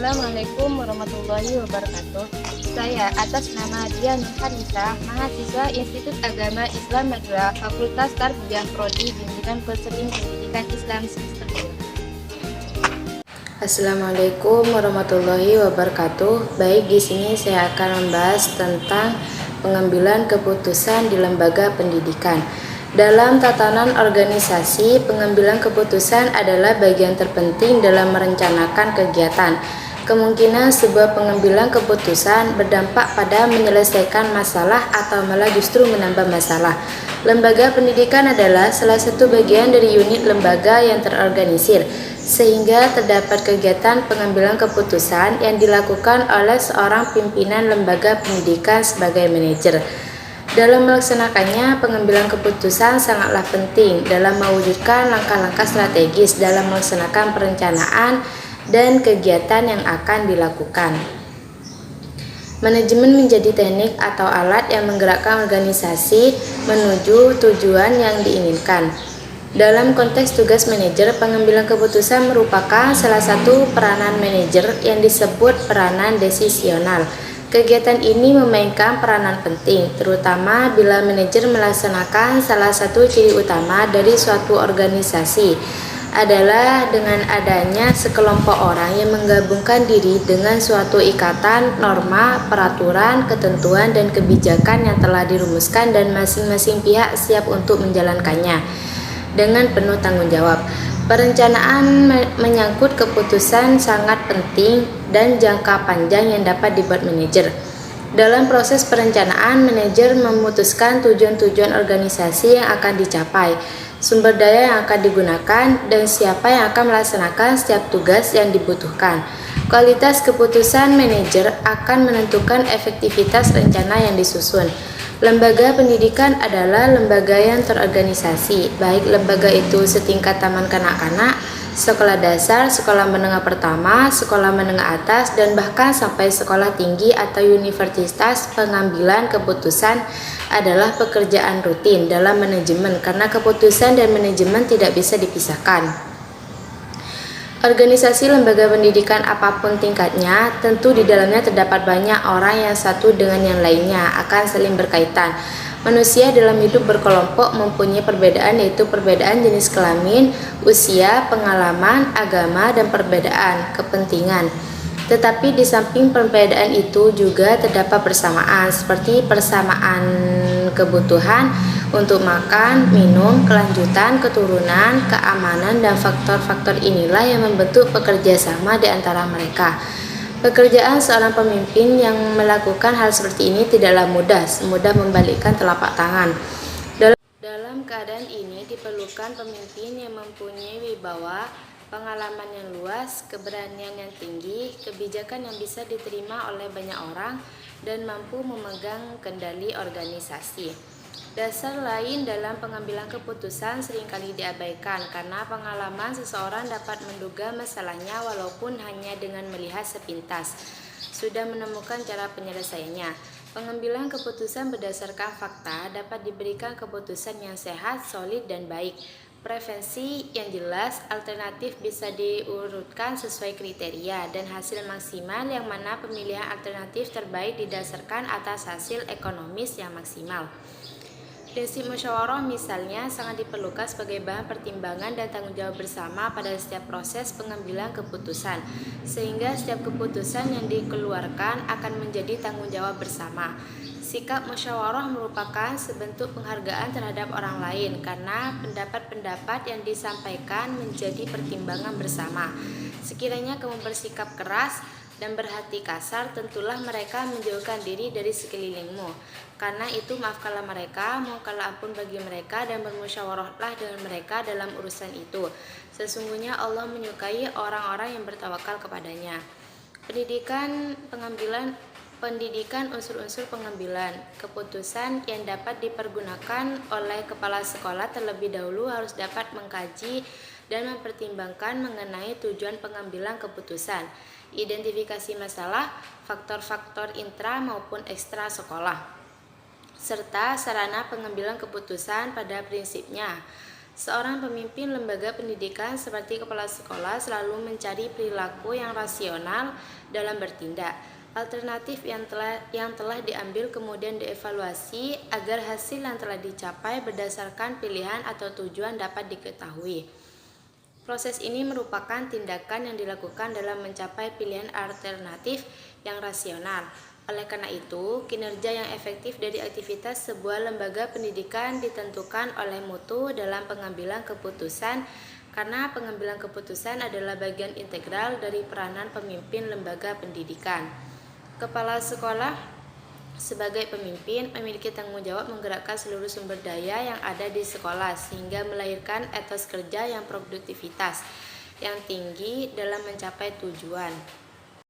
Assalamualaikum warahmatullahi wabarakatuh. Saya atas nama Dian Nurhanisa, mahasiswa Institut Agama Islam Madura, Fakultas Tarbiyah Prodi Bimbingan Konseling Pendidikan Islam semester 2. Assalamualaikum warahmatullahi wabarakatuh. Baik, di sini saya akan membahas tentang pengambilan keputusan di lembaga pendidikan. Dalam tatanan organisasi, pengambilan keputusan adalah bagian terpenting dalam merencanakan kegiatan. Kemungkinan sebuah pengambilan keputusan berdampak pada menyelesaikan masalah atau malah justru menambah masalah. Lembaga pendidikan adalah salah satu bagian dari unit lembaga yang terorganisir, sehingga terdapat kegiatan pengambilan keputusan yang dilakukan oleh seorang pimpinan lembaga pendidikan sebagai manajer. Dalam melaksanakannya, pengambilan keputusan sangatlah penting dalam mewujudkan langkah-langkah strategis dalam melaksanakan perencanaan dan kegiatan yang akan dilakukan. Manajemen menjadi teknik atau alat yang menggerakkan organisasi menuju tujuan yang diinginkan. Dalam konteks tugas manajer, pengambilan keputusan merupakan salah satu peranan manajer yang disebut peranan desisional. Kegiatan ini memainkan peranan penting, terutama bila manajer melaksanakan salah satu ciri utama dari suatu organisasi adalah dengan adanya sekelompok orang yang menggabungkan diri dengan suatu ikatan, norma, peraturan, ketentuan, dan kebijakan yang telah dirumuskan dan masing-masing pihak siap untuk menjalankannya dengan penuh tanggung jawab. Perencanaan menyangkut keputusan sangat penting dan jangka panjang yang dapat dibuat manajer. Dalam proses perencanaan, manajer memutuskan tujuan-tujuan organisasi yang akan dicapai, sumber daya yang akan digunakan, dan siapa yang akan melaksanakan setiap tugas yang dibutuhkan. Kualitas keputusan manajer akan menentukan efektivitas rencana yang disusun. Lembaga pendidikan adalah lembaga yang terorganisasi, baik lembaga itu setingkat taman kanak-kanak, sekolah dasar, sekolah menengah pertama, sekolah menengah atas, dan bahkan sampai sekolah tinggi atau universitas. Pengambilan keputusan adalah pekerjaan rutin dalam manajemen karena keputusan dan manajemen tidak bisa dipisahkan. Organisasi lembaga pendidikan apapun tingkatnya, tentu di dalamnya terdapat banyak orang yang satu dengan yang lainnya akan saling berkaitan. Manusia dalam hidup berkelompok mempunyai perbedaan, yaitu perbedaan jenis kelamin, usia, pengalaman, agama, dan perbedaan kepentingan. Tetapi di samping perbedaan itu juga terdapat persamaan, seperti persamaan kebutuhan untuk makan, minum, kelanjutan, keturunan, keamanan, dan faktor-faktor inilah yang membentuk pekerja sama di antara mereka. Pekerjaan seorang pemimpin yang melakukan hal seperti ini tidaklah mudah, semudah membalikkan telapak tangan. Dalam keadaan ini diperlukan pemimpin yang mempunyai wibawa, pengalaman yang luas, keberanian yang tinggi, kebijakan yang bisa diterima oleh banyak orang, dan mampu memegang kendali organisasi. Dasar lain dalam pengambilan keputusan seringkali diabaikan karena pengalaman seseorang dapat menduga masalahnya walaupun hanya dengan melihat sepintas sudah menemukan cara penyelesaiannya. Pengambilan keputusan berdasarkan fakta dapat diberikan keputusan yang sehat, solid, dan baik. Preferensi yang jelas, alternatif bisa diurutkan sesuai kriteria, dan hasil maksimal yang mana pemilihan alternatif terbaik didasarkan atas hasil ekonomis yang maksimal. Prinsip musyawarah misalnya sangat diperlukan sebagai bahan pertimbangan dan tanggung jawab bersama pada setiap proses pengambilan keputusan, sehingga setiap keputusan yang dikeluarkan akan menjadi tanggung jawab bersama. Sikap musyawarah merupakan sebentuk penghargaan terhadap orang lain karena pendapat-pendapat yang disampaikan menjadi pertimbangan bersama. Sekiranya kamu bersikap keras dan berhati kasar, tentulah mereka menjauhkan diri dari sekelilingmu. Karena itu maafkanlah mereka, mohonkanlah ampun bagi mereka, dan bermusyawarahlah dengan mereka dalam urusan itu. Sesungguhnya Allah menyukai orang-orang yang bertawakal kepadanya. Pendidikan unsur-unsur pengambilan keputusan yang dapat dipergunakan oleh kepala sekolah terlebih dahulu harus dapat mengkaji dan mempertimbangkan mengenai tujuan pengambilan keputusan, identifikasi masalah, faktor-faktor intra maupun ekstra sekolah, serta sarana pengambilan keputusan pada prinsipnya. Seorang pemimpin lembaga pendidikan seperti kepala sekolah selalu mencari perilaku yang rasional dalam bertindak. Alternatif yang telah diambil kemudian dievaluasi agar hasil yang telah dicapai berdasarkan pilihan atau tujuan dapat diketahui. Proses ini merupakan tindakan yang dilakukan dalam mencapai pilihan alternatif yang rasional. Oleh karena itu, kinerja yang efektif dari aktivitas sebuah lembaga pendidikan ditentukan oleh mutu dalam pengambilan keputusan, karena pengambilan keputusan adalah bagian integral dari peranan pemimpin lembaga pendidikan. Kepala sekolah sebagai pemimpin memiliki tanggung jawab menggerakkan seluruh sumber daya yang ada di sekolah sehingga melahirkan etos kerja yang produktivitas yang tinggi dalam mencapai tujuan.